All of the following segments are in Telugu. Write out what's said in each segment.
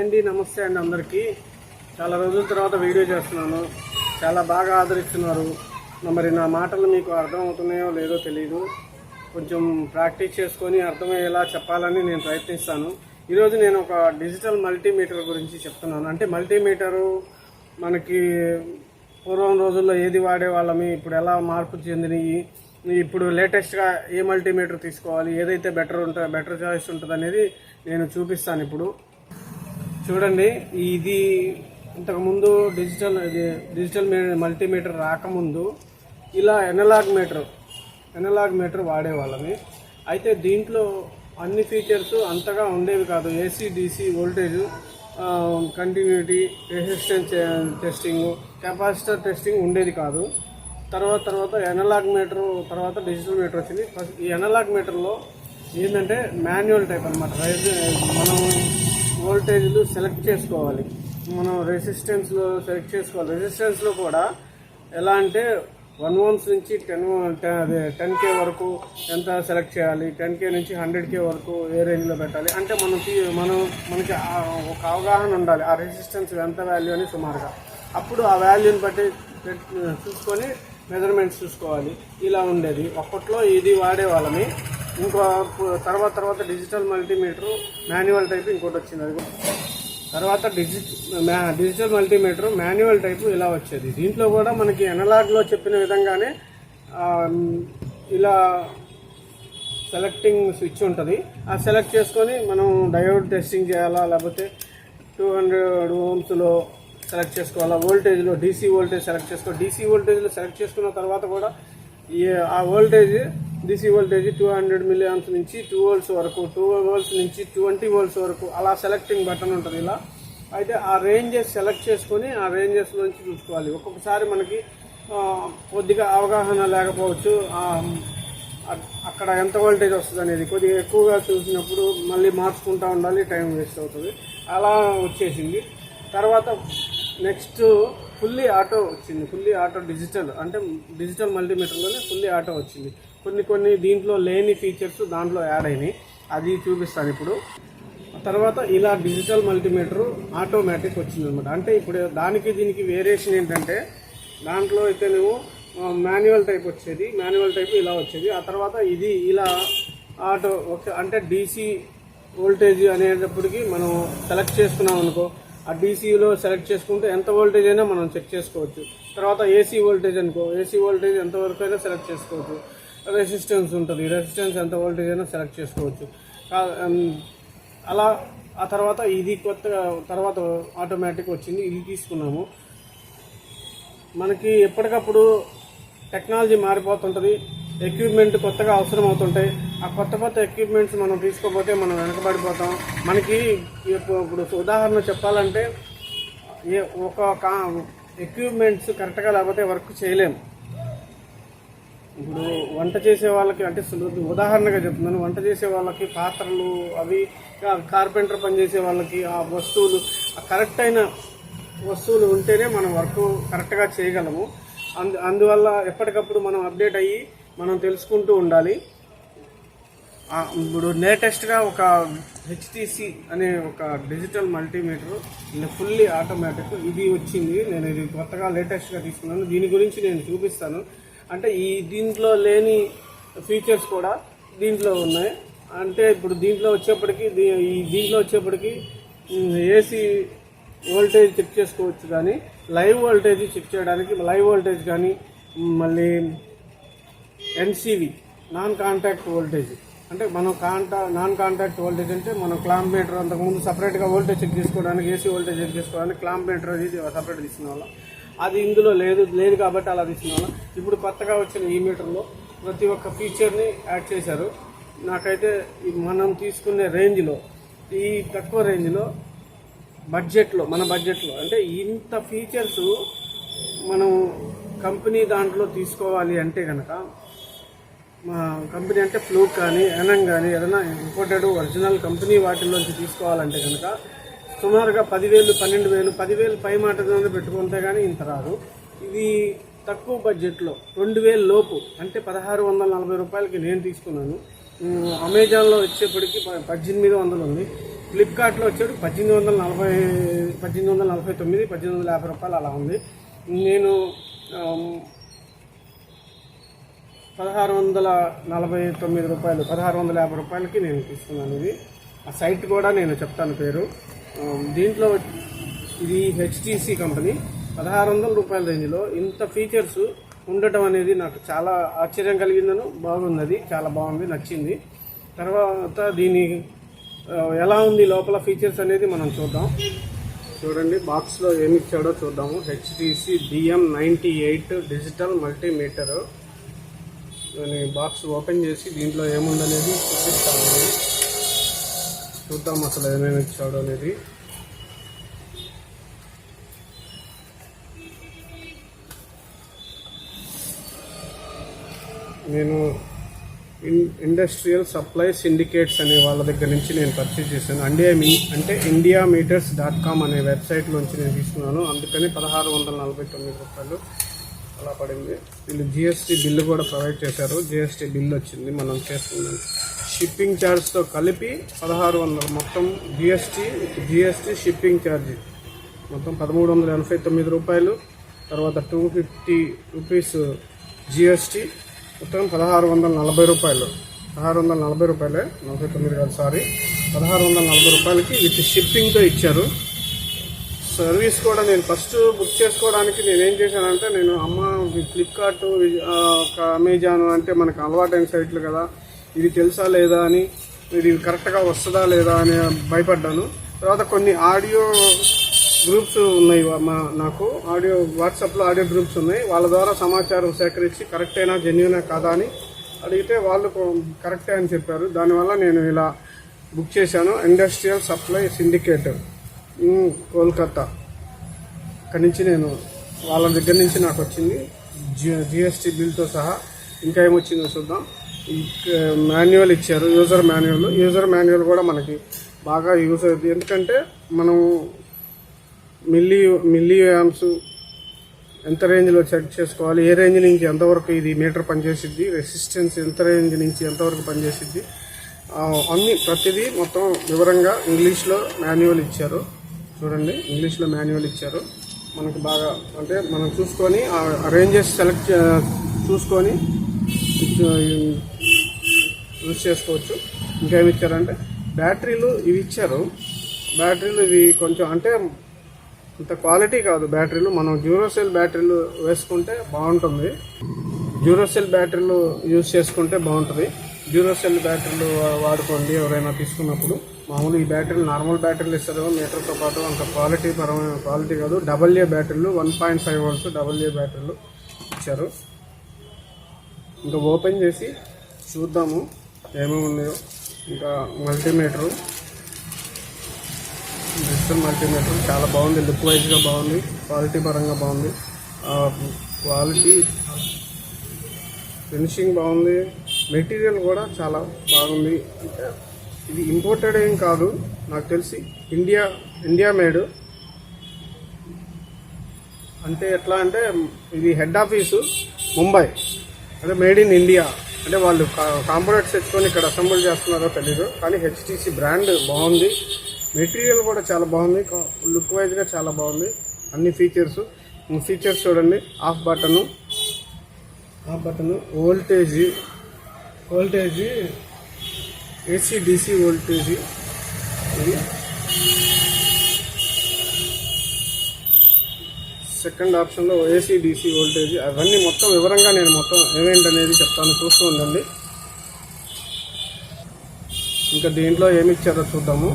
అండి, నమస్తే అండి అందరికీ. చాలా రోజుల తర్వాత వీడియో చేస్తున్నాను. చాలా బాగా ఆదరిస్తున్నారు. మరి నా మాటలు మీకు అర్థమవుతున్నాయో లేదో తెలియదు. కొంచెం ప్రాక్టీస్ చేసుకొని అర్థమయ్యేలా చెప్పాలని నేను ప్రయత్నిస్తాను. ఈరోజు నేను ఒక డిజిటల్ మల్టీమీటర్ గురించి చెప్తున్నాను. అంటే మల్టీమీటరు మనకి పూర్వం రోజుల్లో ఏది వాడేవాళ్ళమి, ఇప్పుడు ఎలా మార్పు చెందినవి, ఇప్పుడు లేటెస్ట్గా ఏ మల్టీమీటర్ తీసుకోవాలి, ఏదైతే బెటర్ చాయిస్ ఉంటుంది అనేది నేను చూపిస్తాను. ఇప్పుడు చూడండి, ఇది ఇంతకుముందు డిజిటల్ మల్టీమీటర్ రాకముందు ఇలా ఎనలాగ్ మీటర్ వాడేవాళ్ళని. అయితే దీంట్లో అన్ని ఫీచర్స్ అంతగా ఉండేవి కాదు. AC DC voltage, continuity, resistance testing, capacitor testing ఉండేది కాదు. తర్వాత ఎనలాగ్ మీటర్, తర్వాత డిజిటల్ మీటర్ వచ్చింది. ఈ ఎనలాగ్ మీటర్లో ఏంటంటే మాన్యువల్ టైప్ అనమాట. మనం వోల్టేజ్లు సెలెక్ట్ చేసుకోవాలి, మనం రెసిస్టెన్స్లో సెలెక్ట్ చేసుకోవాలి. రెసిస్టెన్స్లో కూడా ఎలా అంటే 1 ohms నుంచి 10K వరకు ఎంత సెలెక్ట్ చేయాలి, 10K నుంచి 100K వరకు ఏ రేంజ్లో పెట్టాలి అంటే మనకి ఒక అవగాహన ఉండాలి ఆ రెసిస్టెన్స్ ఎంత వాల్యూ అని సుమారుగా. అప్పుడు ఆ వాల్యూని బట్టి చూసుకొని మెజర్మెంట్స్ చూసుకోవాలి. ఇలా ఉండేది అప్పట్లో. ఇది వాడేవాళ్ళని. ఇంకో తర్వాత డిజిటల్ మల్టీమీటరు మాన్యువల్ టైప్ ఇంకోటి వచ్చింది. అది తర్వాత డిజిటల్ మల్టీమీటరు మాన్యువల్ టైపు ఇలా వచ్చేది. దీంట్లో కూడా మనకి ఎనలాగ్లో చెప్పిన విధంగానే ఇలా సెలెక్టింగ్ స్విచ్ ఉంటుంది. ఆ సెలెక్ట్ చేసుకొని మనం డయోడ్ టెస్టింగ్ చేయాలా, లేకపోతే 200 ohmsలో సెలెక్ట్ చేసుకోవాలా, వోల్టేజ్లో డీసీ వోల్టేజ్ సెలెక్ట్ చేసుకోవాలి. డీసీ వోల్టేజ్లో సెలెక్ట్ చేసుకున్న తర్వాత కూడా ఆ వోల్టేజ్ డీసీ వోల్టేజ్ 200 milliamps నుంచి 2 volts వరకు, 2 volts నుంచి 20 volts వరకు అలా సెలెక్టింగ్ బటన్ ఉంటుంది ఇలా. అయితే ఆ రేంజెస్ సెలెక్ట్ చేసుకొని ఆ రేంజెస్లోంచి చూసుకోవాలి. ఒక్కొక్కసారి మనకి కొద్దిగా అవగాహన లేకపోవచ్చు, అక్కడ ఎంత వోల్టేజ్ వస్తుంది అనేది కొద్దిగా ఎక్కువగా చూసినప్పుడు మళ్ళీ మార్చుకుంటూ ఉండాలి, టైం వేస్ట్ అవుతుంది. అలా వచ్చేసింది. తర్వాత నెక్స్ట్ ఫుల్లీ ఆటో వచ్చింది. ఫుల్లీ ఆటో డిజిటల్, అంటే డిజిటల్ మల్టీమీటర్లోనే ఫుల్లీ ఆటో వచ్చింది. కొన్ని దీంట్లో లేని ఫీచర్స్ దాంట్లో యాడ్ అయినాయి, అది చూపిస్తాను ఇప్పుడు. తర్వాత ఇలా డిజిటల్ మల్టీమీటరు ఆటోమేటిక్ వచ్చింది అనమాట. అంటే ఇప్పుడు దీనికి వేరియేషన్ ఏంటంటే, దాంట్లో అయితే నువ్వు మాన్యువల్ టైప్ వచ్చేది, మాన్యువల్ టైప్ ఇలా వచ్చేది. ఆ తర్వాత ఇది ఇలా ఆటో అంటే డీసీ వోల్టేజ్ అనేటప్పటికి మనం సెలెక్ట్ చేసుకున్నాం అనుకో, ఆ డీసీలో సెలెక్ట్ చేసుకుంటే ఎంత వోల్టేజ్ అయినా మనం చెక్ చేసుకోవచ్చు. తర్వాత ఏసీ వోల్టేజ్ అనుకో, ఏసీ వోల్టేజ్ ఎంతవరకు అయినా సెలెక్ట్ చేసుకోవచ్చు. రెసిస్టెన్స్ ఉంటుంది, రెసిస్టెన్స్ ఎంత వోల్టేజ్ అయినా సెలెక్ట్ చేసుకోవచ్చు. అలా ఆ తర్వాత ఇది తర్వాత ఆటోమేటిక్ వచ్చింది, ఇది తీసుకున్నాము. మనకి ఎప్పటికప్పుడు టెక్నాలజీ మారిపోతుంటుంది, ఎక్విప్మెంట్ కొత్తగా అవసరం అవుతుంటాయి. ఆ కొత్త ఎక్విప్మెంట్స్ మనం తీసుకోకపోతే మనం వెనకబడిపోతాం. మనకి ఇప్పుడు ఉదాహరణ చెప్పాలంటే, ఒక ఎక్విప్మెంట్స్ కరెక్ట్గా లేకపోతే వర్క్ చేయలేము. ఇప్పుడు వంట చేసే వాళ్ళకి, అంటే ఉదాహరణగా చెప్తున్నాను, వంట చేసే వాళ్ళకి పాత్రలు, అవి కార్పెంటర్ పనిచేసే వాళ్ళకి ఆ వస్తువులు, కరెక్ట్ అయిన వస్తువులు ఉంటేనే మనం వర్క్ కరెక్ట్గా చేయగలము. అందువల్ల ఎప్పటికప్పుడు మనం అప్డేట్ అయ్యి మనం తెలుసుకుంటూ ఉండాలి. ఇప్పుడు లేటెస్ట్గా ఒక హెచ్టీసీ అనే ఒక డిజిటల్ మల్టీమీటర్ ఫుల్లీ ఆటోమేటిక్ ఇది వచ్చింది. నేను ఇది కొత్తగా లేటెస్ట్గా తీసుకున్నాను. దీని గురించి నేను చూపిస్తాను. అంటే దీంట్లో లేని ఫీచర్స్ కూడా దీంట్లో ఉన్నాయి. అంటే ఇప్పుడు దీంట్లో వచ్చేప్పటికి ఏసీ వోల్టేజ్ చెక్ చేసుకోవచ్చు, కానీ లైవ్ వోల్టేజ్ చెక్ చేయడానికి లైవ్ వోల్టేజ్ కానీ, మళ్ళీ ఎన్సీవీ నాన్ కాంటాక్ట్ వోల్టేజ్, అంటే మనం నాన్ కాంటాక్ట్ వోల్టేజ్ అంటే మనం క్లాంప్ మీటర్, అంతకుముందు సపరేట్గా వోల్టేజ్ చెక్ చేసుకోవడానికి, ఏసీ వోల్టేజ్ చెక్ చేసుకోవడానికి క్లాంప్ మీటర్ అది సపరేట్ తీసుకునే వాళ్ళం. అది ఇందులో లేదు కాబట్టి అలా తీసుకునే వాళ్ళం. ఇప్పుడు కొత్తగా వచ్చిన ఈ మీటర్లో ప్రతి ఒక్క ఫీచర్ని యాడ్ చేశారు. నాకైతే మనం తీసుకునే రేంజ్లో, ఈ తక్కువ రేంజ్లో మన బడ్జెట్లో అంటే ఇంత ఫీచర్స్ మనం కంపెనీ దాంట్లో తీసుకోవాలి అంటే కనుక, మా కంపెనీ అంటే ఫ్లూక్ కానీ ఎనం కానీ ఏదైనా ఇంపోర్టెడ్ ఒరిజినల్ కంపెనీ వాటిల్లోంచి తీసుకోవాలంటే కనుక సుమారుగా 10,000, 12,000, 10,000 పై మాట పెట్టుకుంటే కానీ ఇంత రాదు. ఇది తక్కువ బడ్జెట్లో 2,000 లోపు, అంటే 1,640 రూపాయలకి నేను తీసుకున్నాను. అమెజాన్లో వచ్చేప్పటికి 1,800 ఉంది. ఫ్లిప్కార్ట్లో వచ్చాడు 1849, 1850 రూపాయలు అలా ఉంది. నేను 1649 రూపాయలు, 1650 రూపాయలకి నేను తీసుకున్నాను. ఇది ఆ సైట్ కూడా నేను చెప్తాను పేరు. దీంట్లో ఇది HTC కంపెనీ. 1600 రూపాయల రేంజ్లో ఇంత ఫీచర్స్ ఉండటం అనేది నాకు చాలా ఆశ్చర్యం కలిగిందను. బాగుంది, అది చాలా బాగుంది, నచ్చింది. తర్వాత దీని ఎలా ఉంది లోపల ఫీచర్స్ అనేది మనం చూద్దాం. చూడండి బాక్స్లో ఏమి ఇచ్చాడో చూద్దాము. HTC DM98 digital multimeter. నేను బాక్స్ ఓపెన్ చేసి దీంట్లో ఏముందనేది చూపిస్తాను. చూద్దాం అసలు ఏమేమి ఇచ్చాడో అనేది. నేను ఇండస్ట్రియల్ సప్లై సిండికేట్స్ అనే వాళ్ళ దగ్గర నుంచి నేను పర్చేజ్ చేశాను. indiameters.com అనే వెబ్సైట్లోంచి నేను తీసుకున్నాను. అందుకని 1649 రూపాయలు అలా పడింది. వీళ్ళు GST బిల్లు కూడా ప్రొవైడ్ చేశారు. GST బిల్లు వచ్చింది మనం చేసుకున్నాం. షిప్పింగ్ ఛార్జ్తో కలిపి 1600, మొత్తం GST షిప్పింగ్ ఛార్జ్ మొత్తం 1389 రూపాయలు. తర్వాత 250 రూపీస్ GST, మొత్తం 1640 రూపాయలు. 1640 రూపాయలే, 49 కాదు సారీ, 1640 రూపాయలకి విత్ షిప్పింగ్తో ఇచ్చారు. సర్వీస్ కూడా నేను ఫస్ట్ బుక్ చేసుకోవడానికి నేనేం చేశానంటే, నేను ఫ్లిప్కార్ట్, అమెజాన్ అంటే మనకు అలవాటైన సైట్లు కదా, ఇది తెలుసా లేదా అని, ఇది కరెక్ట్గా వస్తుందా లేదా అని భయపడ్డాను. తర్వాత కొన్ని ఆడియో గ్రూప్స్ ఉన్నాయి, నాకు వాట్సాప్లో ఆడియో గ్రూప్స్ ఉన్నాయి. వాళ్ళ ద్వారా సమాచారం సేకరించి కరెక్టేనా, జెన్యూనా కాదా అని అడిగితే వాళ్ళు కరెక్టే అని చెప్పారు. దానివల్ల నేను ఇలా బుక్ చేశాను. Industrial supply syndicate Kolkata. అక్కడి నుంచి నేను వాళ్ళ దగ్గర నుంచి నాకు వచ్చింది GST బిల్తో సహా. ఇంకా ఏమొచ్చిందో చూద్దాం. మాన్యువల్ ఇచ్చారు, యూజర్ మాన్యువల్ కూడా మనకి బాగా యూజ్ అవుతుంది. ఎందుకంటే మనం మిల్లీ యాంప్స్ ఎంత రేంజ్లో చెక్ చేసుకోవాలి, ఏ రేంజ్ నుంచి ఎంతవరకు ఇది మీటర్ పనిచేసిద్ది, రెసిస్టెన్స్ ఎంత రేంజ్ నుంచి ఎంతవరకు పనిచేసిద్ది, అన్నీ ప్రతిదీ మొత్తం వివరంగా ఇంగ్లీష్లో మాన్యువల్ ఇచ్చారు. చూడండి, ఇంగ్లీష్లో మాన్యువల్ ఇచ్చారు. మనకు బాగా అంటే మనం చూసుకొని ఆ రేంజెస్ సెలెక్ట్ చూసుకొని యూజ్ చేసుకోవచ్చు. ఇంకేమి ఇచ్చారంటే బ్యాటరీలు ఇవి ఇచ్చారు. బ్యాటరీలు ఇవి కొంచెం అంటే అంత క్వాలిటీ కాదు బ్యాటరీలు. మనం డ్యూరోసెల్ బ్యాటరీలు వేసుకుంటే బాగుంటుంది. డ్యూరోసెల్ బ్యాటరీలు యూజ్ చేసుకుంటే బాగుంటుంది. డ్యూరోసెల్ బ్యాటరీలు వాడుకోండి ఎవరైనా తీసుకున్నప్పుడు. మామూలు ఈ బ్యాటరీలు నార్మల్ బ్యాటరీలు ఇస్తారు మీటర్తో పాటు, అంత క్వాలిటీ కాదు. AA బ్యాటరీలు 1.5 volts AA బ్యాటరీలు ఇచ్చారు. ఇంకా ఓపెన్ చేసి చూద్దాము ఏమేమి ఉన్నాయో. ఇంకా మల్టీమీటరు, డిజిటల్ మల్టీమీటర్ చాలా బాగుంది, లుక్ వైజ్గా బాగుంది, క్వాలిటీ పరంగా బాగుంది, క్వాలిటీ ఫినిషింగ్ బాగుంది, మెటీరియల్ కూడా చాలా బాగుంది. అంటే ఇది ఇంపోర్టెడ్ ఏం కాదు, నాకు తెలిసి ఇండియా మేడ్. అంటే ఎట్లా అంటే ఇది హెడ్ ఆఫీసు ముంబై, అంటే మేడ్ ఇన్ ఇండియా. అంటే వాళ్ళు కాంపోనెంట్స్ తెచ్చుకొని ఇక్కడ అసెంబుల్ చేస్తున్నారో తెలీదు, కానీ HTC బ్రాండ్ బాగుంది. మెటీరియల్ కూడా చాలా బాగుంది, లుక్ వైజ్గా చాలా బాగుంది. అన్ని ఫీచర్స్ చూడండి. Of button, voltage AC DC voltage. ఇది సెకండ్ ఆప్షన్లో AC DC వోల్టేజ్. అవన్నీ మొత్తం వివరంగా నేను మొత్తం ఏమేంటనేది చెప్తాను, చూస్తూ ఉండండి. ఇంకా దీంట్లో ఏమి ఇచ్చారో చూద్దాము.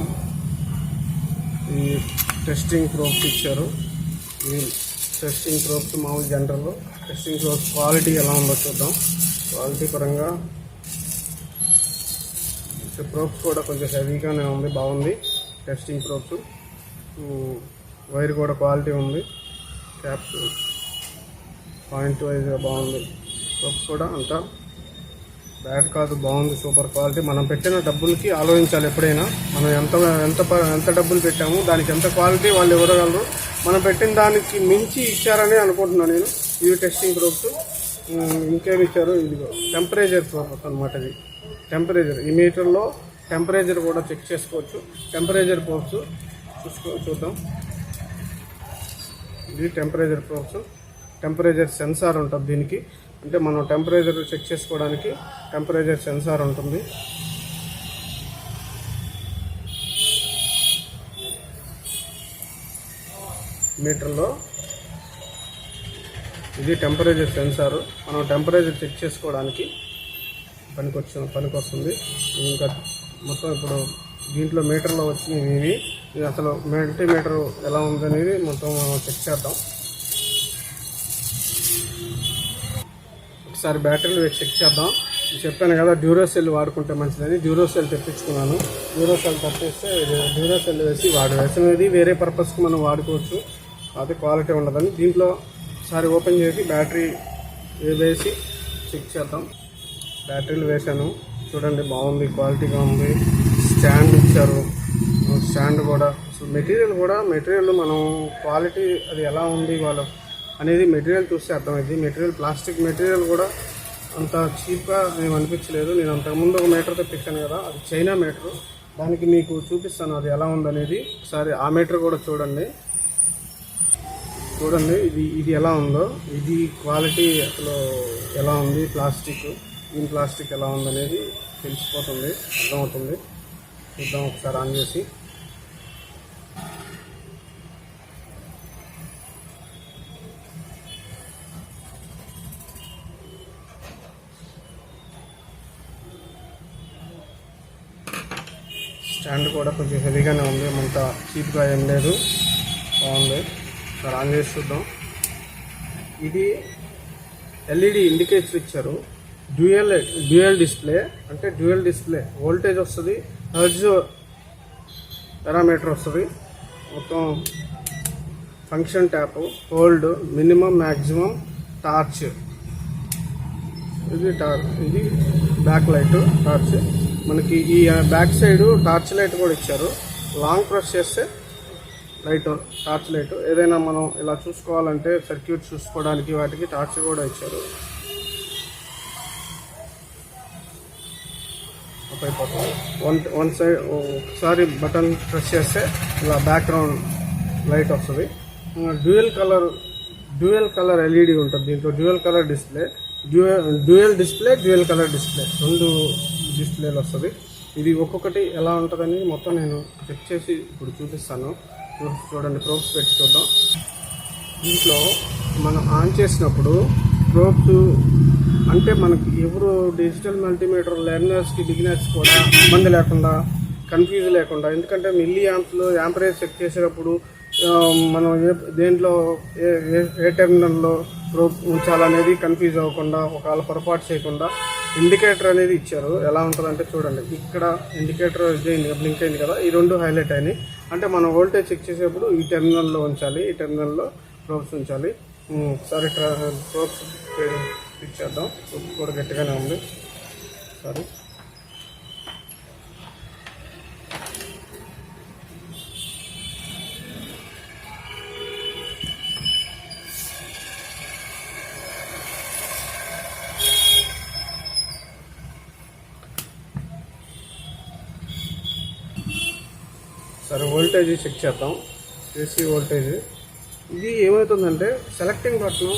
ఈ టెస్టింగ్ ప్రోబ్స్ ఇచ్చారు. ఈ టెస్టింగ్ ప్రోబ్స్ మామూలు జనరల్లో టెస్టింగ్ ప్రోబ్స్ క్వాలిటీ ఎలా ఉందో చూద్దాం. క్వాలిటీ పరంగా ప్రోబ్స్ కూడా కొంచెం హెవీగానే ఉంది, బాగుంది టెస్టింగ్ ప్రోబ్స్. వైర్ కూడా క్వాలిటీ ఉంది, క్యాప్ పాయింట్ వైజ్గా బాగుంది. ప్రోబ్స్ కూడా అంతా బ్యాడ్ కాదు, బాగుంది, సూపర్ క్వాలిటీ. మనం పెట్టిన డబ్బులకి ఆలోచించాలి ఎప్పుడైనా. మనం ఎంత డబ్బులు పెట్టాము, దానికి ఎంత క్వాలిటీ వాళ్ళు ఇవ్వగలరు. మనం పెట్టిన దానికి మించి ఇచ్చారని అనుకుంటున్నాను నేను. ఇవి టెస్టింగ్ ప్రోబ్స్. ఇంకేమి ఇచ్చారు, ఇదిగో టెంపరేచర్ ప్రోబ్ అనమాట. ఇది టెంపరేచర్, ఈ మీటర్లో టెంపరేచర్ కూడా చెక్ చేసుకోవచ్చు. టెంపరేచర్ ప్రోబ్స్ చూద్దాం. ఇది టెంపరేచర్ ప్రోబ్స్. టెంపరేచర్ సెన్సార్ ఉంటుంది దీనికి, అంటే మనం టెంపరేచర్ చెక్ చేసుకోవడానికి టెంపరేచర్ సెన్సార్ ఉంటుంది. మీటర్లో ఇది టెంపరేచర్ సెన్సార్. మనం టెంపరేచర్ చెక్ చేసుకోవడానికి పనికొస్తుంది. ఇంకా మొత్తం ఇప్పుడు దీంట్లో మీటర్లో వచ్చినవి ఇవి. ఇది అసలు మల్టీమీటర్ ఎలా ఉందనేది మొత్తం మనం చెక్ చేద్దాం. ఒకసారి బ్యాటరీలు చెక్ చేద్దాం. చెప్పాను కదా డ్యూరోసెల్ వాడుకుంటే మంచిదని, డ్యూరోసెల్ తెప్పించుకున్నాను. డ్యూరోసెల్ తప్పిస్తే డ్యూరోసెల్ వేసినది వేరే పర్పస్కి మనం వాడుకోవచ్చు, అది క్వాలిటీ ఉండదని. దీంట్లో ఒకసారి ఓపెన్ చేసి బ్యాటరీ వేసి చెక్ చేద్దాం. బ్యాటరీలు వేసాను, చూడండి బాగుంది, క్వాలిటీగా ఉంది. స్టాండ్ ఇచ్చారు, స్టాండ్ కూడా మెటీరియల్ మనం క్వాలిటీ అది ఎలా ఉంది వాళ్ళు అనేది మెటీరియల్ చూస్తే అర్థమైంది. మెటీరియల్ ప్లాస్టిక్ మెటీరియల్ కూడా అంత చీప్గా నేను అనిపించలేదు. నేను అంతకుముందు ఒక మీటర్ తెప్పించాను కదా, అది చైనా మీటర్. దానికి మీకు చూపిస్తాను అది ఎలా ఉందనేది. ఒకసారి ఆ మీటర్ కూడా చూడండి. ఇది ఎలా ఉందో, ఇది క్వాలిటీ అసలు ఎలా ఉంది, ప్లాస్టిక్ ఎలా ఉందనేది తెలిసిపోతుంది, అర్థమవుతుంది. చూద్దాం ఒకసారి ఆన్ చేసి. స్టాండ్ కూడా కొంచెం హెవీగానే ఉంది, అంత చీప్గా ఏం లేదు, బాగుంది. ఒకసారి ఆన్ చేసి చూద్దాం. ఇది ఎల్ఈడి ఇండికేటర్ ఇచ్చారు. డ్యూయల్ డిస్ప్లే, అంటే డ్యూయల్ డిస్ప్లే వోల్టేజ్ వస్తుంది, హెర్ట్జ్ పారామీటర్ వస్తుంది. మొత్తం function tap, hold, minimum maximum, torch. ఇది బ్యాక్ లైట్, టార్చ్. మనకి ఈ బ్యాక్ సైడ్ టార్చ్ లైట్ కూడా ఇచ్చారు. లాంగ్ ప్రెస్ చేస్తే టార్చ్ లైట్. ఏదైనా మనం ఇలా చూసుకోవాలంటే సర్క్యూట్ చూసుకోవడానికి వాటికి టార్చ్ కూడా ఇచ్చారు. వన్ సైడ్ ఒకసారి బటన్ ప్రెస్ చేస్తే ఇలా బ్యాక్గ్రౌండ్ లైట్ వస్తుంది. డ్యూయల్ కలర్ ఎల్ఈడి ఉంటుంది దీంట్లో. Dual colour display, dual colour display, 2 డిస్ప్లేలు వస్తుంది. ఇది ఒక్కొక్కటి ఎలా ఉంటుందని మొత్తం నేను చెక్ చేసి ఇప్పుడు చూపిస్తాను. చూడండి, ప్రోబ్స్ పెట్టి చూద్దాం. దీంట్లో మనం ఆన్ చేసినప్పుడు ప్రోబ్స్ అంటే మనకి ఎవరు డిజిటల్ మల్టీమీటర్ లెర్నర్స్కి, బిగినర్స్ కూడా ఇబ్బంది లేకుండా, కన్ఫ్యూజ్ లేకుండా. ఎందుకంటే మిల్లీ యాంప్స్లో యాంపరేజ్ చెక్ చేసేటప్పుడు మనం దేంట్లో ఏ టెర్మినల్లో ప్రోబ్ ఉంచాలనేది కన్ఫ్యూజ్ అవ్వకుండా, ఒకవేళ పొరపాటు చేయకుండా ఇండికేటర్ అనేది ఇచ్చారు. ఎలా ఉంటుందంటే చూడండి, ఇక్కడ ఇండికేటర్ బ్లింక్ అయింది కదా, ఈ 2 హైలైట్ అయినాయి. అంటే మనం వోల్టేజ్ చెక్ చేసేప్పుడు ఈ టెర్మినల్లో ఉంచాలి, ఈ టెర్మినల్లో ప్రోబ్స్ ఉంచాలి. ఒకసారి ప్రోబ్స్ ఇచ్చేద్దాం. కూడా గట్టిగానే ఉంది. సరే, వోల్టేజ్ చెక్ చేద్దాం. AC voltage. ఇది ఏమవుతుందంటే సెలెక్టింగ్ బటన్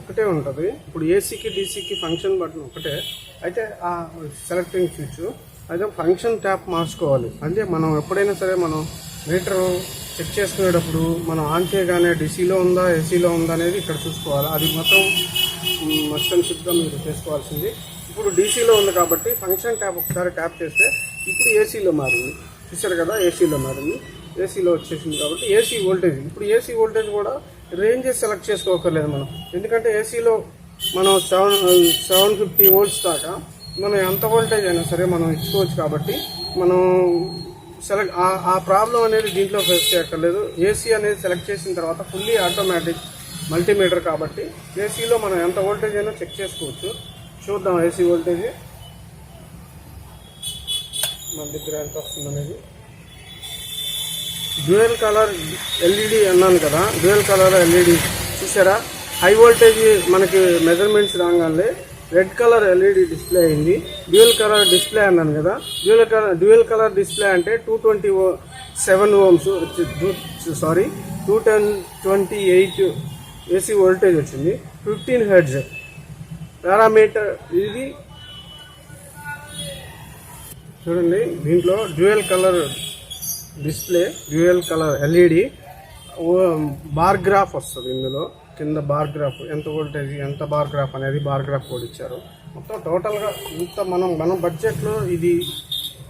ఒకటే ఉంటుంది. ఇప్పుడు ఏసీకి డీసీకి ఫంక్షన్ బటన్ ఒకటే, అయితే ఆ సెలెక్టింగ్ స్విచ్ అయితే ఫంక్షన్ ట్యాప్ మార్చుకోవాలి. అంటే మనం ఎప్పుడైనా సరే మనం మీటర్ చెక్ చేసుకునేటప్పుడు మనం ఆన్ చేయగానే డీసీలో ఉందా ఏసీలో ఉందా అనేది ఇక్కడ చూసుకోవాలి. అది మొత్తం మస్ట్ అండ్ షుడ్గా మీరు చేసుకోవాల్సింది. ఇప్పుడు డీసీలో ఉంది కాబట్టి ఫంక్షన్ ట్యాప్ ఒకసారి ట్యాప్ చేస్తే ఇప్పుడు ఏసీలో మారింది. చూసారు కదా, ఏసీలో మారింది. ఏసీలో వచ్చేసింది కాబట్టి ఏసీ వోల్టేజ్. ఇప్పుడు ఏసీ వోల్టేజ్ కూడా రేంజెస్ సెలెక్ట్ చేసుకోకర్లేదు మనం, ఎందుకంటే ఏసీలో మనం 750 volts దాకా మనం ఎంత వోల్టేజ్ అయినా సరే మనం ఇచ్చుకోవచ్చు. కాబట్టి మనం ఆ ప్రాబ్లం అనేది దీంట్లో ఫేస్ చేయక్కర్లేదు. ఏసీ అనేది సెలెక్ట్ చేసిన తర్వాత ఫుల్లీ ఆటోమేటిక్ మల్టీమీటర్ కాబట్టి ఏసీలో మనం ఎంత వోల్టేజ్ అయినా చెక్ చేసుకోవచ్చు. చూద్దాం ఏసీ వోల్టేజ్ మన దగ్గర ఎంత వస్తుంది అనేది. డ్యూయల్ కలర్ ఎల్ఈడి అన్నాను కదా, డ్యూయల్ కలర్ ఎల్ఈడి చూసారా. హై వోల్టేజ్ మనకి మెజర్మెంట్స్ రాగానే రెడ్ కలర్ ఎల్ఈడి డిస్ప్లే అయింది. డ్యూయల్ కలర్ డిస్ప్లే అన్నాను కదా, డ్యూయల్ కలర్ డిస్ప్లే అంటే 227 ఓమ్స్ 228 ఏసీ వోల్టేజ్ వచ్చింది. 15 హెర్ట్జ్ పారామీటర్ ఇది. చూడండి, దీంట్లో dual colour display, dual colour LED, bar graph వస్తుంది. ఇందులో కింద బార్ గ్రాఫ్ ఎంత వోల్టేజ్ ఎంత బార్ గ్రాఫ్ అనేది బార్ గ్రాఫ్ కూడా ఇచ్చారు. మొత్తం టోటల్గా ఇంత మన బడ్జెట్లో ఇది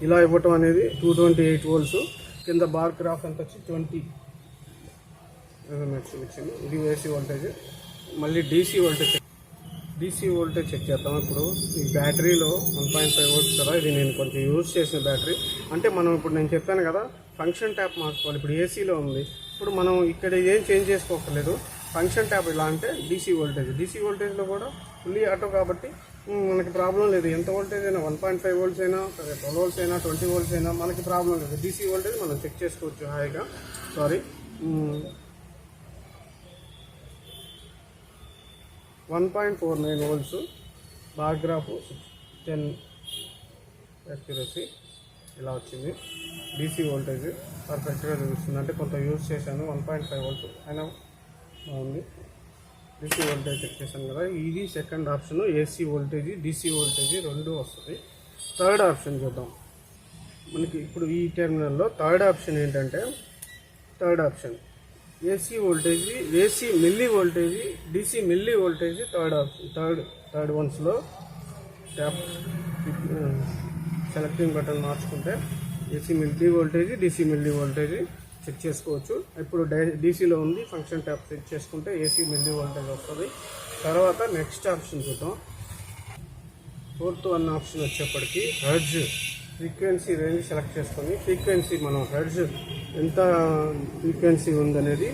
ఇలా ఇవ్వటం అనేది 228 వోల్ట్స్. కింద బార్ గ్రాఫ్ ఎంత వచ్చి 20 వచ్చింది. ఇది ఏసీ వోల్టేజ్. మళ్ళీ డీసీ వోల్టేజ్ చెక్ చేద్దాం. ఇప్పుడు ఈ బ్యాటరీలో 1.5 వోల్ట్స్ కదా, ఇది నేను కొంచెం యూజ్ చేసిన బ్యాటరీ. అంటే మనం ఇప్పుడు నేను చెప్పాను కదా, ఫంక్షన్ ట్యాప్ మార్చుకోవాలి. ఇప్పుడు ఏసీలో ఉంది, ఇప్పుడు మనం ఇక్కడ ఏం చేంజ్ చేసుకోకర్లేదు. ఫంక్షన్ ట్యాప్ ఇలా అంటే డీసీ వోల్టేజ్లో కూడా ఫుల్లీ ఆటో కాబట్టి మనకి ప్రాబ్లం లేదు. ఎంత వోల్టేజ్ అయినా 1.5 వోల్ట్స్ అయినా 12 వోల్ట్స్ అయినా 20 వోల్ట్స్ అయినా మనకి ప్రాబ్లం లేదు. డీసీ వోల్టేజ్ మనం చెక్ చేసుకోవచ్చు హాయిగా. 1.49 వోల్ట్స్, బార్ గ్రాఫ్ 10 యాక్యురసీ ఇలా వచ్చింది. డీసీ వోల్టేజ్ పర్ఫెక్ట్గా చూపిస్తుంది. అంటే కొంత యూజ్ చేశాను, 1.5 వోల్ట్స్ అయినా బాగుంది. డీసీ వోల్టేజ్ చెక్ చేశాను కదా. ఇది second option. AC voltage DC voltage రెండు వస్తుంది. థర్డ్ ఆప్షన్ చూద్దాం. మనకి ఇప్పుడు ఈ టెర్మినల్లో థర్డ్ ఆప్షన్ ఏంటంటే, AC voltage, AC milli voltage, DC milli voltage third option. Third వన్స్లో ట్యాప్ సెలెక్టింగ్ బటన్ మార్చుకుంటే AC milli voltage, DC milli voltage check చేసుకోవచ్చు. ఇప్పుడు డీసీలో ఉంది, ఫంక్షన్ ట్యాప్ చెక్ చేసుకుంటే ఏసీ మిల్లీ వోల్టేజ్ వస్తుంది. తర్వాత నెక్స్ట్ ఆప్షన్ చూద్దాం. ఫోర్త్ వన్ ఆప్షన్ వచ్చేప్పటికి హెర్ట్జ్ ఫ్రీక్వెన్సీ రేంజ్ సెలెక్ట్ చేసుకొని, ఫ్రీక్వెన్సీ మనం హెర్ట్జ్ ఎంత ఫ్రీక్వెన్సీ ఉందనేది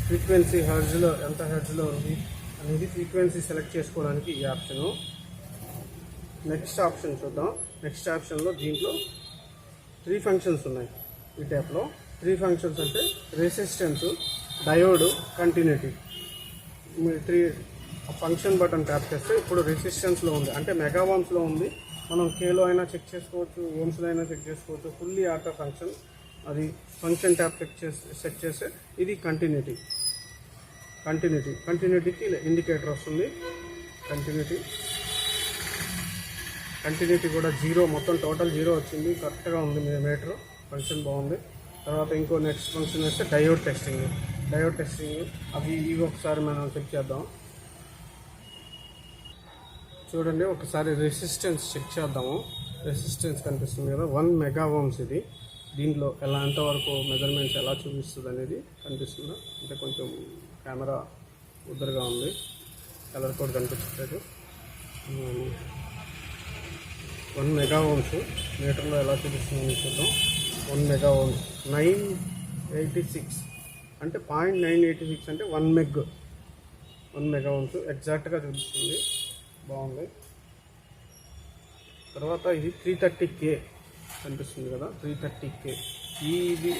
ఫ్రీక్వెన్సీ హెర్ట్జ్లో ఎంత హెర్ట్జ్లో ఉంది అనేది ఫ్రీక్వెన్సీ సెలెక్ట్ చేసుకోవడానికి ఈ ఆప్షను. నెక్స్ట్ ఆప్షన్ చూద్దాం. నెక్స్ట్ ఆప్షన్లో దీంట్లో 3 ఫంక్షన్స్ ఉన్నాయి. ఈ ట్యాప్లో 3 ఫంక్షన్స్ అంటే resistance, diode, continuity. 3 function button tap చేస్తే ఇప్పుడు రెసిస్టెన్స్లో ఉంది, అంటే మెగా ఓమ్స్లో ఉంది. మనం కేలో అయినా చెక్ చేసుకోవచ్చు, ఓమ్స్లో అయినా చెక్ చేసుకోవచ్చు. Fully auto function. అది ఫంక్షన్ ట్యాప్ సెట్ చేస్తే ఇది కంటిన్యూటీకి ఇండికేటర్ వస్తుంది. కంటిన్యూటీ కూడా 0, మొత్తం టోటల్ 0 వచ్చింది. కరెక్ట్గా ఉంది మీటర్. ఫంక్షన్ బాగుంది. తర్వాత ఇంకో నెక్స్ట్ ఫంక్షన్ వస్తే డయోడ్ టెస్టింగ్. అవి ఇవి ఒకసారి మనం చెక్ చేద్దాం. చూడండి, ఒకసారి రెసిస్టెన్స్ చెక్ చేద్దాము. రెసిస్టెన్స్ కనిపిస్తుంది కదా, 1 మెగా ఓమ్స్ ఇది. దీంట్లో ఎంతవరకు మెజర్మెంట్స్ ఎలా చూపిస్తుంది అనేది కనిపిస్తుందా? అంటే కొంచెం కెమెరా ఉద్దరుగా ఉంది, కలర్ కోడ్ కనిపించట్లేదు. 1 మెగా ఓమ్స్ మీటర్లో ఎలా చూపిస్తుందని చూద్దాం. 1 మెగా ఓమ్స్ 986 అంటే 0.986 అంటే 1 మెగా ఓమ్స్ ఎగ్జాక్ట్గా చూపిస్తుంది. బాగుంది. తర్వాత ఇది 330K కనిపిస్తుంది కదా, 330K.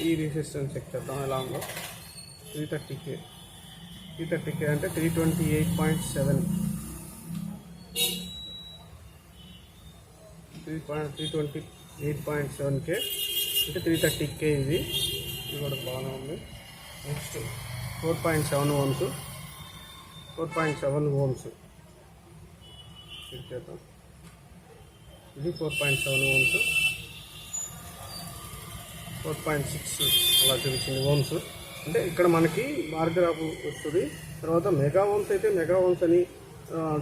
ఈ రెసిస్టెన్స్ చెక్ చేద్దాం ఎలా ఉందో. 330K అంటే 328.7 328.7K అంటే 330K. ఇది కూడా బాగానే ఉంది. నెక్స్ట్ 4.7 ఓమ్స్ చెక్ చేద్దాం. ఇది 4.7 ఓమ్స్, 4.6 అలా చూపించింది ఓమ్స్. అంటే ఇక్కడ మనకి బార్ గ్రాఫ్ వస్తుంది. తర్వాత మెగా ఓమ్స్ అయితే మెగా ఓమ్స్ అని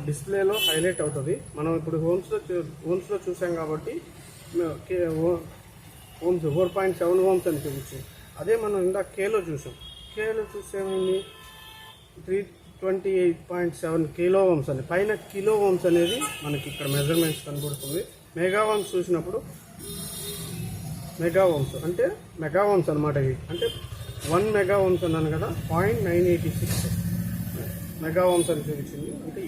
డిస్ప్లేలో హైలైట్ అవుతుంది. మనం ఇప్పుడు ఓమ్స్లో చూసాం కాబట్టి ఓమ్స్ 4.7 ఓమ్స్ అని చూపించింది. అదే మనం ఇందాక కేలో చూసేమైంది 328.7 కిలో ఓమ్స్ అని. పైన కిలో ఓమ్స్ అనేది మనకి ఇక్కడ మెజర్మెంట్స్ కనబడుతుంది. మెగా ఓమ్స్ చూసినప్పుడు మెగా ఓమ్స్ అంటే మెగా ఓమ్స్ అనమాట. ఇది అంటే 1 మెగా ఓమ్స్ అన్నాను కదా, 0.986 మెగా ఓమ్స్ అని చూపించింది. అంటే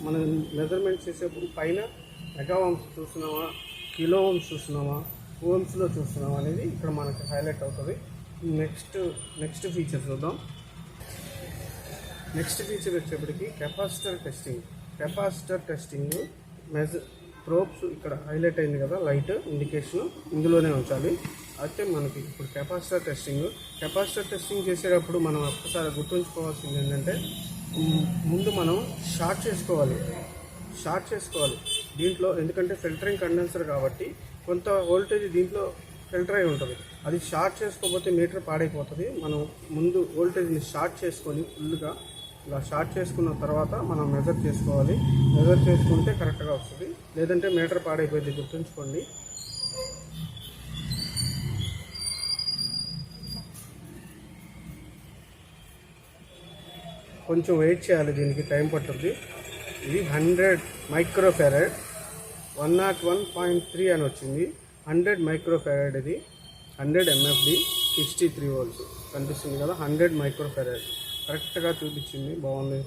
మనం మెజర్మెంట్ చేసేప్పుడు పైన మెగా ఓమ్స్ చూస్తున్నామా, కిలో ఓమ్స్ చూస్తున్నామా, ఓమ్స్లో చూస్తున్నామా అనేది ఇక్కడ మనకి హైలైట్ అవుతుంది. నెక్స్ట్ ఫీచర్ చూద్దాం. నెక్స్ట్ ఫీచర్ వచ్చేప్పటికి కెపాసిటర్ టెస్టింగ్ ప్రోబ్స్ ఇక్కడ హైలైట్ అయింది కదా, లైట్ ఇండికేషన్ ఇందులోనే ఉంచాలి. అయితే మనకి ఇప్పుడు కెపాసిటర్ టెస్టింగ్ చేసేటప్పుడు మనం ఒక్కసారి గుర్తుంచుకోవాల్సింది ఏంటంటే, ముందు మనం షార్ట్ చేసుకోవాలి దీంట్లో. ఎందుకంటే ఫిల్టరింగ్ కండెన్సర్ కాబట్టి కొంత వోల్టేజ్ దీంట్లో ఫిల్టర్ అయి ఉంటుంది. అది షార్ట్ చేసుకోకపోతే మీటర్ పాడైపోతుంది. మనం ముందు వోల్టేజ్ని షార్ట్ చేసుకొని ఫుల్గా ఇలా షార్ట్ చేసుకున్న తర్వాత మనం మెజర్ చేసుకుంటే కరెక్ట్గా వస్తుంది, లేదంటే మీటర్ పాడైపోయింది, గుర్తుంచుకోండి. కొంచెం వెయిట్ చేయాలి, దీనికి టైం పట్టుద్ది. ఇది 100 మైక్రోఫెరడ్ 101.3 అని వచ్చింది. 100 మైక్రోఫెరడ్, ఇది 100 MFD 63 volts కనిపిస్తుంది కదా. 100 మైక్రోఫెరడ్ కరెక్ట్గా చూపించింది, బాగుంది.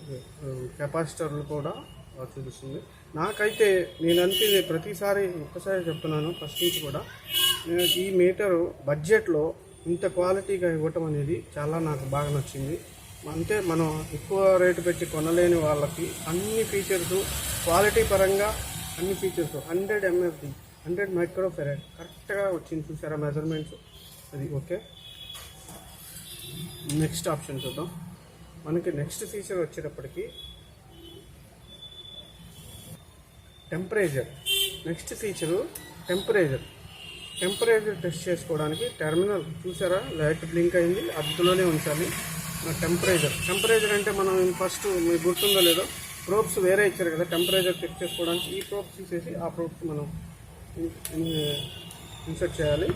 కెపాసిటర్లు కూడా చూపిస్తుంది. నాకైతే నేను అనిపించింది, ప్రతిసారి ఒక్కసారి చెప్తున్నాను, ఫస్ట్ నుంచి కూడా నేను ఈ మీటరు బడ్జెట్లో ఇంత క్వాలిటీగా ఇవ్వటం అనేది చాలా నాకు బాగా నచ్చింది. అంటే మనం ఎక్కువ రేటు పెట్టి కొనలేని వాళ్ళకి అన్ని ఫీచర్స్, క్వాలిటీ పరంగా అన్ని ఫీచర్స్, 100 MFD 100 మైక్రోఫెరడ్ కరెక్ట్గా వచ్చింది. చూసారా మెజర్మెంట్స్, అది ఓకే. నెక్స్ట్ ఆప్షన్ చూద్దాం. మనకి నెక్స్ట్ ఫీచర్ వచ్చేటప్పటికి temperature. Next feature temperature test చేసుకోవడానికి టెర్మినల్ చూసారా, లైట్ బ్లింక్ అయింది, అందులోనే ఉంచాలి. టెంపరేచర్ అంటే మనం ఫస్ట్ మీకు గుర్తుందో లేదో, ప్రోబ్స్ వేరే ఇచ్చారు కదా టెంపరేచర్ చెక్ చేసుకోవడానికి. ఈ ప్రోబ్స్ తీసేసి ఆ ప్రోబ్స్ మనం ఇన్సర్ట్ చేయాలి.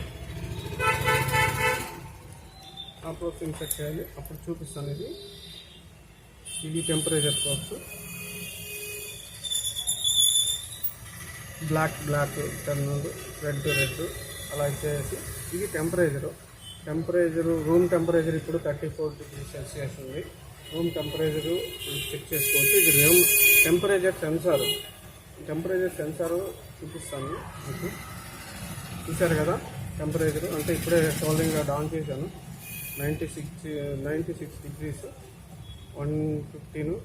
అప్పుడు చూపిస్తాను. ఇది టెంపరేచర్ ప్రోబ్స్. బ్లాక్ టర్నల్, రెడ్ అలా ఇచ్చేసి ఇది టెంపరేచరు రూమ్ టెంపరేచర్ ఇప్పుడు 34 degrees Celsius ఉంది. రూమ్ టెంపరేచరు చెక్ చేసుకోవచ్చు. ఇది రూమ్ టెంపరేచర్ సెన్సారు చూపిస్తాను మీకు. చూసారు కదా టెంపరేచరు, అంటే ఇప్పుడే సోల్డింగ్ ఆన్ చేశాను. 96 degrees 115.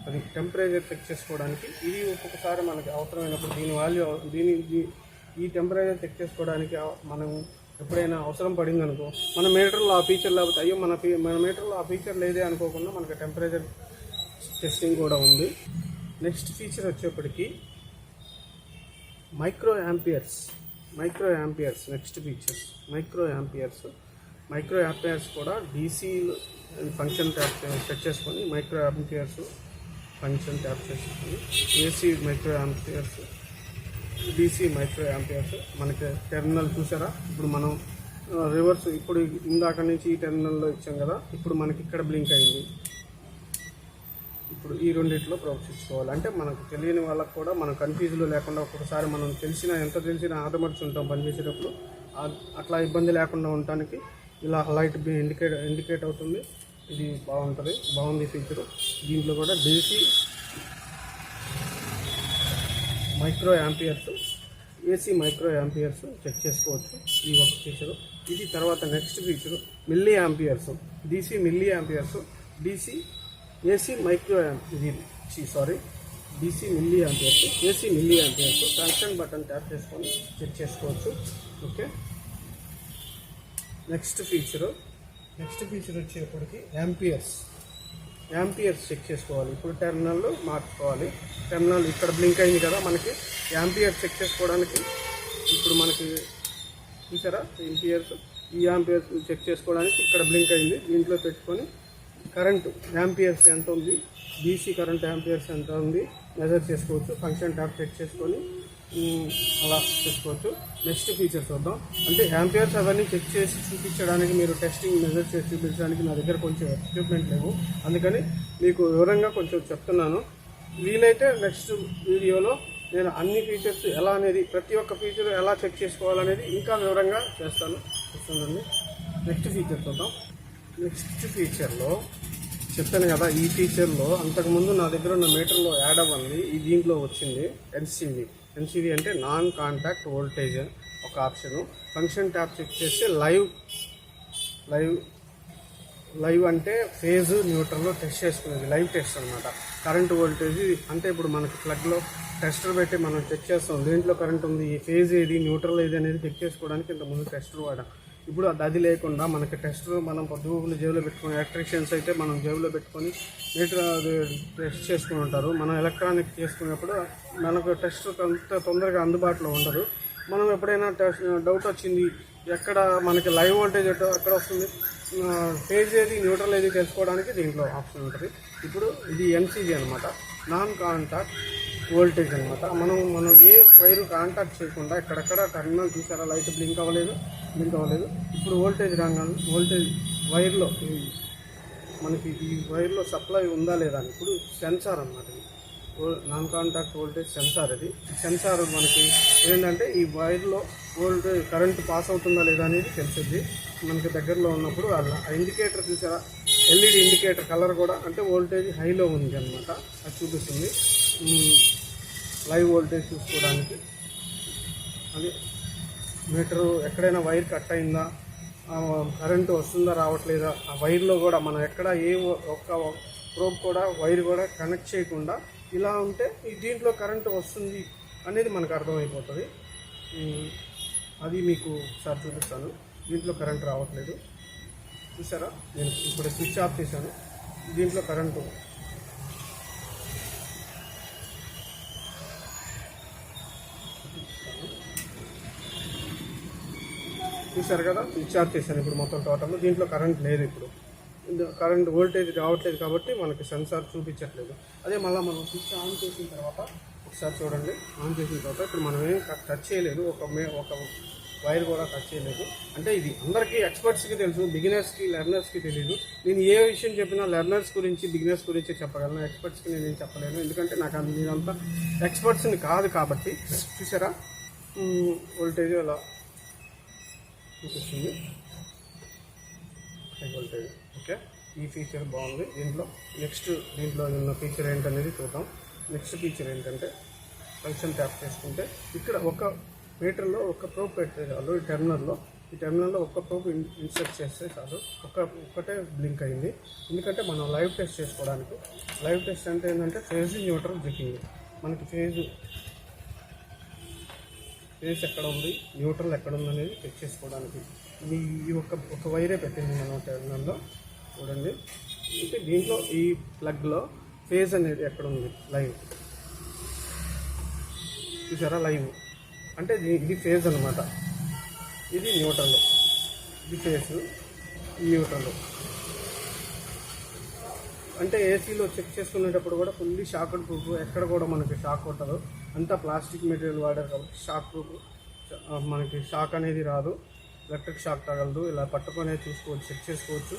అది టెంపరేచర్ చెక్ చేసుకోవడానికి. ఇది ఒక్కొక్కసారి మనకి అవసరమైనప్పుడు ఈ టెంపరేచర్ చెక్ చేసుకోవడానికి మనం ఎప్పుడైనా అవసరం పడింది అనుకో, మన మీటర్లో ఆ ఫీచర్ లేకపోతే అయ్యో మన మీటర్లో ఆ ఫీచర్ లేదే అనుకోకుండా మనకి టెంపరేచర్ టెస్టింగ్ కూడా ఉంది. నెక్స్ట్ ఫీచర్ వచ్చేప్పటికి micro amperes. Next features micro amperes కూడా డీసీ ఫంక్షన్ ట్యాప్ సెట్ చేసుకొని మైక్రో యాంపియర్స్ ఫంక్షన్ ట్యాప్ చేసుకొని AC micro amperes, DC micro amperes. మనకి టెర్మినల్ చూసారా, ఇప్పుడు మనం రివర్స్, ఇప్పుడు ఇందాక నుంచి ఈ టెర్మినల్లో ఇచ్చాం కదా, ఇప్పుడు మనకి ఇక్కడ బ్లింక్ అయింది. ఇప్పుడు ఈ రెండిట్లో ప్రవర్తించుకోవాలి. అంటే మనకు తెలియని వాళ్ళకు కూడా మనం కన్ఫ్యూజ్లో లేకుండా, ఒక్కొక్కసారి మనం ఎంత తెలిసినా ఆదమర్చుంటాం పనిచేసేటప్పుడు. అట్లా ఇబ్బంది లేకుండా ఉండటానికి ఇలా లైట్ ఇండికేట్ అవుతుంది. ఇది బాగుంది ఫీచరు. దీంట్లో కూడా DC micro amperes, AC micro amperes check చేసుకోవచ్చు. ఈ ఒక ఫీచరు. ఇది తర్వాత next feature milli amperes, DC milli amperes, DC AC micro DC milli amperes, AC milli amperes. Function button tap చేసుకొని చెక్ చేసుకోవచ్చు. ఓకే. నెక్స్ట్ ఫీచర్ వచ్చేప్పటికి యాంపియర్స్ చెక్ చేసుకోవాలి. ఇప్పుడు టెర్మినల్ మార్చుకోవాలి. టెర్మినల్ ఇక్కడ బ్లింక్ అయింది కదా, మనకి యాంపియర్స్ చెక్ చేసుకోవడానికి ఇప్పుడు మనకి చూసారా ఈ యాంపియర్స్ చెక్ చేసుకోవడానికి ఇక్కడ బ్లింక్ అయింది. దీంట్లో పెట్టుకొని కరెంటు యాంపియర్స్ ఎంత ఉంది, డీసీ కరెంట్ యాంపియర్స్ ఎంత ఉంది మెజర్ చేసుకోవచ్చు. ఫంక్షన్ ట్యాప్ చెక్ చేసుకొని అలా చేసుకోవచ్చు. నెక్స్ట్ ఫీచర్స్ చూద్దాం. అంటే యాంపియర్స్ అవన్నీ చెక్ చేసి చూపించడానికి, మీరు టెస్టింగ్ మెజర్ చేసి చూపించడానికి నా దగ్గర కొంచెం ఎక్విప్మెంట్ లేవు, అందుకని మీకు వివరంగా కొంచెం చెప్తున్నాను. వీలైతే నెక్స్ట్ వీడియోలో నేను అన్ని ఫీచర్స్ ఎలా అనేది, ప్రతి ఒక్క ఫీచర్ ఎలా చెక్ చేసుకోవాలనేది ఇంకా వివరంగా చూస్తుందండి. నెక్స్ట్ ఫీచర్ చూద్దాం. నెక్స్ట్ ఫీచర్లో చెప్పాను కదా, ఈ ఫీచర్లో అంతకుముందు నా దగ్గర ఉన్న మీటర్లో యాడ్ అవ్వండి. ఈ దీంట్లో వచ్చింది ఎన్సీవీ అంటే నాన్ కాంటాక్ట్ వోల్టేజ్ ఒక ఆప్షను. ఫంక్షన్ ట్యాప్ చెక్ చేస్తే లైవ్ లైవ్ అంటే ఫేజ్ న్యూట్రల్లో టెస్ట్ చేసుకునేది లైవ్ టెస్ట్ అనమాట. కరెంటు వోల్టేజ్ అంటే ఇప్పుడు మనకి ప్లగ్లో టెస్టర్ పెట్టి మనం చెక్ చేస్తాం దేంట్లో కరెంట్ ఉంది, ఈ ఫేజ్ ఏది న్యూట్రల్ ఏది అనేది చెక్ చేసుకోవడానికి ఇంతకుముందు టెస్టర్ వాడాం. ఇప్పుడు అది లేకుండా మనకి టెస్టర్ మనం పొద్దుగులు జేబులో పెట్టుకుని, ఎలక్ట్రీషియన్స్ అయితే మనం జేబులో పెట్టుకొని మీటర్ టెస్ట్ చేసుకుని ఉంటారు. మనం ఎలక్ట్రానిక్ చేసుకునేప్పుడు మనకు టెస్టర్ అంత తొందరగా అందుబాటులో ఉండదు. మనం ఎప్పుడైనా డౌట్ వచ్చింది ఎక్కడ మనకి లైవ్ వోల్టేజ్ ఎక్కడ వస్తుంది, ఫేజ్ ఏది న్యూట్రల్ ఏది తెలుసుకోవడానికి దీంట్లో ఆప్షన్ ఉంటుంది. ఇప్పుడు ఇది ఎన్సీజీ అనమాట, నాన్ కాంటాక్ట్ వోల్టేజ్ అనమాట. మనం ఏ వైరు కాంటాక్ట్ చేయకుండా ఎక్కడెక్కడ టర్మినల్ చూసారా లైట్ బ్లింక్ అవ్వలేదు. ఇప్పుడు వోల్టేజ్ రాగానే వోల్టేజ్ వైర్లో మనకి ఈ వైర్లో సప్లై ఉందా లేదా అని ఇప్పుడు సెన్సార్ అనమాట. Non contact voltage sensor. ఇది సెన్సార్ మనకి ఏంటంటే ఈ వైర్లో వోల్టేజ్ కరెంట్ పాస్ అవుతుందా లేదా అనేది తెలిసింది మనకి దగ్గరలో ఉన్నప్పుడు. ఆ ఇండికేటర్ చూసారా, ఎల్ఈడి ఇండికేటర్ కలర్ కూడా అంటే వోల్టేజ్ హైలో ఉంది అనమాట, అది చూపిస్తుంది. లైవ్ వోల్టేజ్ చూసుకోవడానికి అది మీటరు ఎక్కడైనా వైర్ కట్ అయిందా, కరెంటు వస్తుందా రావట్లేదా, ఆ వైర్లో కూడా మనం ఎక్కడ ఒక్క ప్రోబ్ కూడా వైర్ కూడా కనెక్ట్ చేయకుండా ఇలా ఉంటే దీంట్లో కరెంటు వస్తుంది అనేది మనకు అర్థమైపోతుంది. అది మీకు ఒకసారి చూపిస్తాను. దీంట్లో కరెంట్ రావట్లేదు చూసారా, నేను ఇప్పుడు స్విచ్ ఆఫ్ చేశాను. దీంట్లో కరెంటు చూసారు కదా, స్విచ్ ఆఫ్ చేశాను. ఇప్పుడు మొత్తం టోటల్ దీంట్లో కరెంట్ లేదు. ఇప్పుడు కరెంట్ వోల్టేజ్ రావట్లేదు కాబట్టి మనకి సెన్సార్ చూపించట్లేదు. అదే మళ్ళీ మనం స్విచ్ ఆన్ చేసిన తర్వాత ఒకసారి చూడండి. ఆన్ చేసిన తర్వాత ఇప్పుడు మనం ఏం టచ్ చేయలేదు, ఒక వైర్ కూడా టచ్ చేయలేదు. అంటే ఇది అందరికీ ఎక్స్పర్ట్స్కి తెలుసు, బిగినర్స్కి లెర్నర్స్కి తెలియదు. నేను ఏ విషయం చెప్పినా లెర్నర్స్ గురించి బిగినర్స్ గురించి చెప్పగలను, ఎక్స్పర్ట్స్కి నేను ఏం చెప్పలేను. ఎందుకంటే నాకు మీరంతా ఎక్స్పర్ట్స్ని కాదు కాబట్టి. చూసారా వోల్టేజ్ అలా చూపిస్తుంది, హై వోల్టేజ్. ఓకే, ఈ ఫీచర్ బాగుంది. దీంట్లో ఉన్న ఫీచర్ ఏంటనేది చూద్దాం. నెక్స్ట్ ఫీచర్ ఏంటంటే ఫంక్షన్ ట్యాప్ చేసుకుంటే ఇక్కడ ఒక మీటర్లో ఒక ప్రోబ్ పెట్టే చాలు. ఈ టెర్మినల్లో ఒక ప్రోబ్ ఇన్సర్ట్ చేస్తే చాలు, ఒక్కటే బ్లింక్ అయింది. ఎందుకంటే మనం లైవ్ టెస్ట్ చేసుకోవడానికి. లైవ్ టెస్ట్ అంటే ఏంటంటే ఫేజ్ న్యూట్రల్ చెకింగ్. మనకి ఫేజ్ ఎక్కడ ఉంది, న్యూట్రల్ ఎక్కడ ఉంది అనేది చెక్ చేసుకోవడానికి. ఈ ఒక వైరే పెట్టింది మనం టెర్మినల్లో చూడండి. అంటే దీంట్లో ఈ ప్లగ్లో ఫేజ్ అనేది ఎక్కడ ఉంది, లైవ్ చూసారా, లైవ్ అంటే ఇది ఫేజ్ అనమాట, ఇది న్యూట్రల్, ఇది ఫేజ్, న్యూట్రల్. అంటే ఏసీలో చెక్ చేసుకునేటప్పుడు కూడా ఫుల్లీ షాక్ ప్రూఫ్, ఎక్కడ కూడా మనకి షాక్ కొట్టదు. అంతా ప్లాస్టిక్ మెటీరియల్ వాడారు కాబట్టి షాక్ ప్రూఫ్, మనకి షాక్ అనేది రాదు, ఎలక్ట్రిక్ షాక్ తగలదు. ఇలా పట్టుకొనే చూసుకోవచ్చు, చెక్ చేసుకోవచ్చు.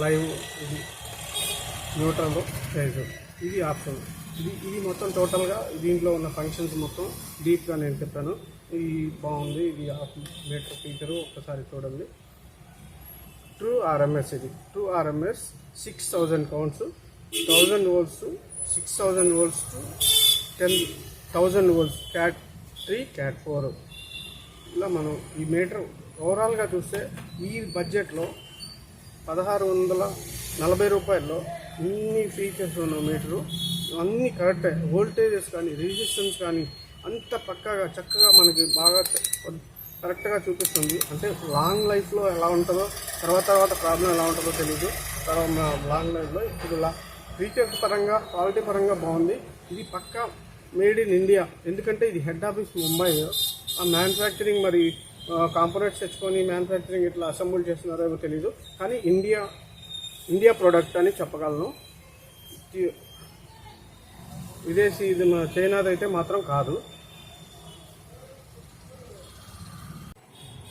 లైవ్, ఇది న్యూట్రల్, ఫేజ్, ఇది ఆప్షన్. ఇది మొత్తం టోటల్గా దీంట్లో ఉన్న ఫంక్షన్స్ మొత్తం డీప్గా నేను చెప్పాను. ఇది బాగుంది. ఇది మీటర్ ఫీచరు ఒక్కసారి చూడండి. ట్రూ ఆర్ఎంఎస్, ఇది true RMS 6000 counts, 1000 volts, 6000 volts to 10,000 volts, CAT 3, CAT 4. ఇలా మనం ఈ మీటర్ ఓవరాల్గా చూస్తే ఈ బడ్జెట్లో 1640 రూపాయల్లో ఇన్ని ఫీచర్స్ ఉన్న మీటరు అన్నీ కరెక్టే. వోల్టేజెస్ కానీ రెసిస్టెన్స్ కానీ అంత పక్కాగా చక్కగా మనకి బాగా కరెక్ట్గా చూపిస్తుంది. అంటే లాంగ్ లైఫ్లో ఎలా ఉంటుందో తర్వాత ప్రాబ్లం ఎలా ఉంటుందో తెలియదు. లాంగ్ లైఫ్లో ఇప్పుడు ఫీచర్స్ పరంగా క్వాలిటీ పరంగా బాగుంది. ఇది పక్కా మేడ్ ఇన్ ఇండియా. ఎందుకంటే ఇది హెడ్ ఆఫీస్ ముంబై. ఆ మ్యానుఫ్యాక్చరింగ్ మరి కాంపోనెంట్స్ తెచ్చుకొని మ్యానుఫ్యాక్చరింగ్ ఇట్లా అసెంబుల్ చేస్తున్నారో ఏమో తెలీదు, కానీ ఇండియా ప్రోడక్ట్ అని చెప్పగలను. విదేశీ ఇది చైనాదైతే మాత్రం కాదు.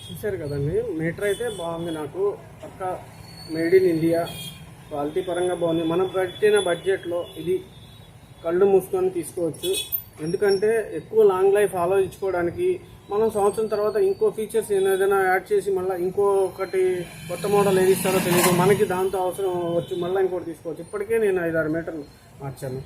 చూశారు కదండి, మీటర్ అయితే బాగుంది. నాకు పక్క మేడ్ ఇన్ ఇండియా, క్వాలిటీ పరంగా బాగుంది. మనం పెట్టిన బడ్జెట్లో ఇది కళ్ళు మూసుకొని తీసుకోవచ్చు. ఎందుకంటే ఎక్కువ లాంగ్ లైఫ్ ఆలోచించుకోవడానికి మనం సంవత్సరం తర్వాత ఇంకో ఫీచర్స్ ఏదైనా యాడ్ చేసి మళ్ళీ ఇంకొకటి కొత్త మోడల్ ఏది ఇస్తారో తెలియదు, మనకి దాంతో అవసరం వచ్చి మళ్ళీ ఇంకోటి తీసుకోవచ్చు. ఇప్పటికే నేను 5-6 మీటర్లు మార్చాను.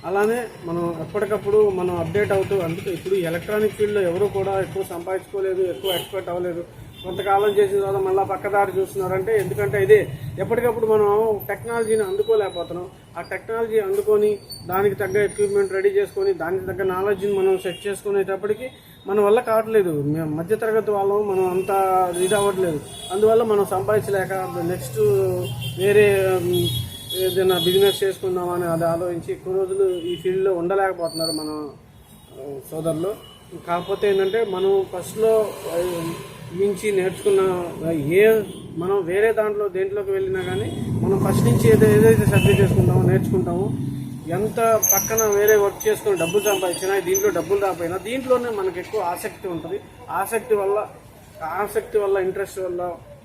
అలానే మనం ఎప్పటికప్పుడు మనం అప్డేట్ అవుతూ, అందుకే ఇప్పుడు ఎలక్ట్రానిక్ ఫీల్డ్లో ఎవరు కూడా ఎక్కువ సంపాదించుకోలేదు, ఎక్కువ ఎక్స్పర్ట్ అవ్వలేదు. కొంతకాలం చేసిన తర్వాత మళ్ళీ పక్కదారి చూస్తున్నారంటే ఎందుకంటే ఇదే ఎప్పటికప్పుడు మనం టెక్నాలజీని అందుకోలేకపోతున్నాం. ఆ టెక్నాలజీ అందుకొని దానికి తగ్గ ఎక్విప్మెంట్ రెడీ చేసుకొని దానికి తగ్గ నాలెడ్జ్ని మనం సెట్ చేసుకునేటప్పటికి మన వల్ల కావట్లేదు. మధ్యతరగతి వాళ్ళం మనం అంత ఇది అవ్వట్లేదు. అందువల్ల మనం సంపాదించలేక నెక్స్ట్ వేరే ఏదైనా బిజినెస్ చేసుకుందామని అది ఆలోచించి ఎక్కువ రోజులు ఈ ఫీల్డ్లో ఉండలేకపోతున్నారు మన సోదరులు. కాకపోతే ఏంటంటే మనం ఫస్ట్లో నుంచి నేర్చుకున్న మనం వేరే దేంట్లోకి వెళ్ళినా కానీ మనం ఫస్ట్ నుంచి ఏదైతే సబ్జెక్ట్ చేసుకుంటామో నేర్చుకుంటామో ఎంత పక్కన వేరే వర్క్ చేసుకుని డబ్బులు సంపాదించినా దీంట్లో డబ్బులు రాకపోయినా దీంట్లోనే మనకు ఎక్కువ ఆసక్తి ఉంటుంది. ఆసక్తి వల్ల ఇంట్రెస్ట్ వల్ల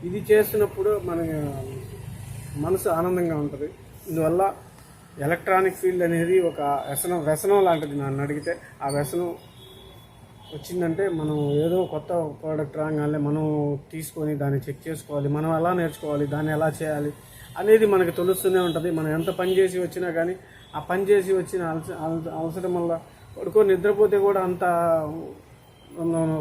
ఇది చేస్తున్నప్పుడు మన మనసు ఆనందంగా ఉంటుంది. ఇందువల్ల ఎలక్ట్రానిక్ ఫీల్డ్ అనేది ఒక వ్యసనం లాంటిది. నన్ను అడిగితే ఆ వ్యసనం వచ్చిందంటే మనం ఏదో కొత్త ప్రోడక్ట్ రాగానే మనం తీసుకొని దాన్ని చెక్ చేసుకోవాలి, మనం ఎలా నేర్చుకోవాలి, దాన్ని ఎలా చేయాలి అనేది మనకి తెలుస్తూనే ఉంటుంది. మనం ఎంత పని చేసి వచ్చినా కానీ ఆ పని చేసి వచ్చిన అవసరం వల్ల పడుకొని నిద్రపోతే కూడా అంత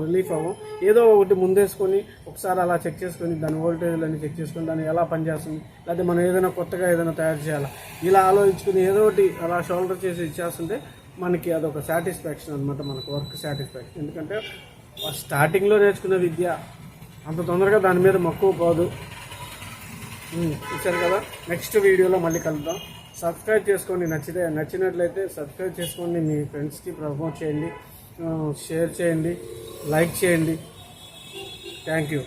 రిలీఫ్ అవ్వం. ఏదో ఒకటి ముందేసుకొని ఒకసారి అలా చెక్ చేసుకొని దాని వోల్టేజ్లన్నీ చెక్ చేసుకొని దాన్ని ఎలా పనిచేస్తుంది, లేకపోతే మనం ఏదైనా కొత్తగా ఏదైనా తయారు చేయాలా ఇలా ఆలోచించుకుని ఏదో ఒకటి అలా షోల్డర్ చేసి ఇచ్చేస్తుంటే మనకి అదొక సాటిస్ఫాక్షన్ అనమాట, మనకు వర్క్ సాటిస్ఫాక్షన్. ఎందుకంటే స్టార్టింగ్లో నేర్చుకున్న విద్య అంత తొందరగా దాని మీద మక్కువ పోదు. ఇచ్చారు కదా, నెక్స్ట్ వీడియోలో మళ్ళీ కలుద్దాం. సబ్స్క్రైబ్ చేసుకోండి, నచ్చినట్లయితే సబ్స్క్రైబ్ చేసుకోండి, మీ ఫ్రెండ్స్కి ప్రమోట్ చేయండి, షేర్ చేయండి, లైక్ చేయండి. Thank you.